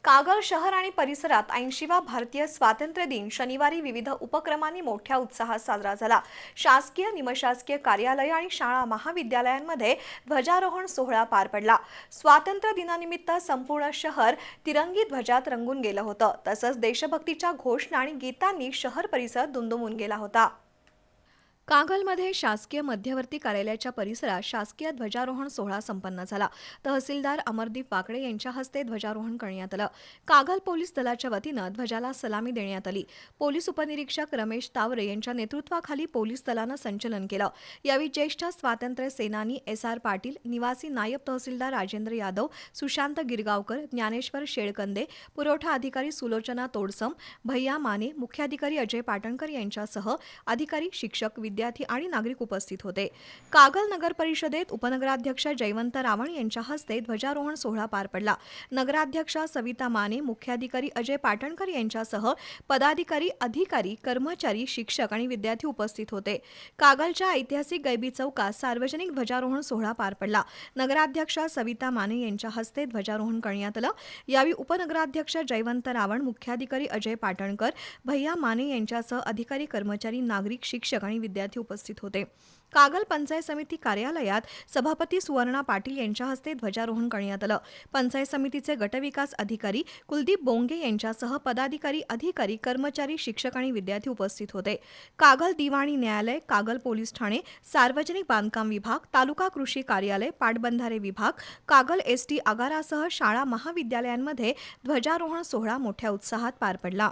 कागल शहर आणि परिसरात 80वा भारतीय स्वातंत्र्य दिन शनिवारी विविध उपक्रमांनी मोठ्या उत्साहात साजरा झाला। शासकीय, निमशासकीय कार्यालय आणि शाळा महाविद्यालयांमध्ये ध्वजारोहण सोहळा पार पडला। स्वातंत्र्य दिनानिमित्त संपूर्ण शहर तिरंगी ध्वजात रंगून गेलं होतं। तसंच देशभक्तीच्या घोषणा आणि गीतांनी शहर परिसर दुमदुमून गेला होता। कागलमध्ये शासकीय मध्यवर्ती कार्यालयाच्या परिसरात शासकीय ध्वजारोहण सोहळा संपन्न झाला। तहसीलदार अमरदीप वाकडे यांच्या हस्ते ध्वजारोहण करण्यात आलं। कागल पोलीस दलाच्या वतीनं ध्वजाला सलामी देण्यात आली। पोलीस उपनिरीक्षक रमेश तावरे यांच्या नेतृत्वाखाली पोलीस दलानं संचलन केलं। यावेळी ज्येष्ठ स्वातंत्र्य सेनानी SR पाटील, निवासी नायब तहसीलदार राजेंद्र यादव, सुशांत गिरगावकर, ज्ञानेश्वर शेळकंदे, पुरवठा अधिकारी सुलोचना तोडसम, भैया माने, मुख्याधिकारी अजय पाटणकर यांच्यासह अधिकारी, शिक्षक, विद्यार्थी आणि नागरिक उपस्थित होते। कागल नगर परिषदेत उपनगराध्यक्ष जयवंत रावण यांच्या हस्ते ध्वजारोहण सोहळा पार पडला। नगराध्यक्षा सविता माने, मुख्याधिकारी अजय पाटणकर यांच्यासह पदाधिकारी, अधिकारी, कर्मचारी, शिक्षक आणि विद्यार्थी उपस्थित होते। कागलच्या ऐतिहासिक गैबी चौकात सार्वजनिक ध्वजारोहण सोहळा पार पडला। नगराध्यक्षा सविता माने यांच्या हस्ते ध्वजारोहण करण्यात आलं। यावेळी उपनगराध्यक्ष जयवंत रावण, मुख्याधिकारी अजय पाटणकर, भैया माने यांच्यासह अधिकारी, कर्मचारी, नागरिक, शिक्षक आणि विद्यार्थी उपस्थित होते। कागल पंचायत समिती कार्यालयात सभापती सुवर्णा पाटील यांच्या हस्ते ध्वजारोहण करण्यात आलं। पंचायत समितीचे गटविकास अधिकारी कुलदीप बोंगे यांच्यासह पदाधिकारी, अधिकारी, कर्मचारी, शिक्षक आणि विद्यार्थी उपस्थित होते। कागल दिवाणी न्यायालय, कागल पोलीस ठाणे, सार्वजनिक बांधकाम विभाग, तालुका कृषी कार्यालय, पाटबंधारे विभाग, कागल ST आगारासह शाळा महाविद्यालयांमध्ये ध्वजारोहण सोहळा मोठ्या उत्साहात पार पडला।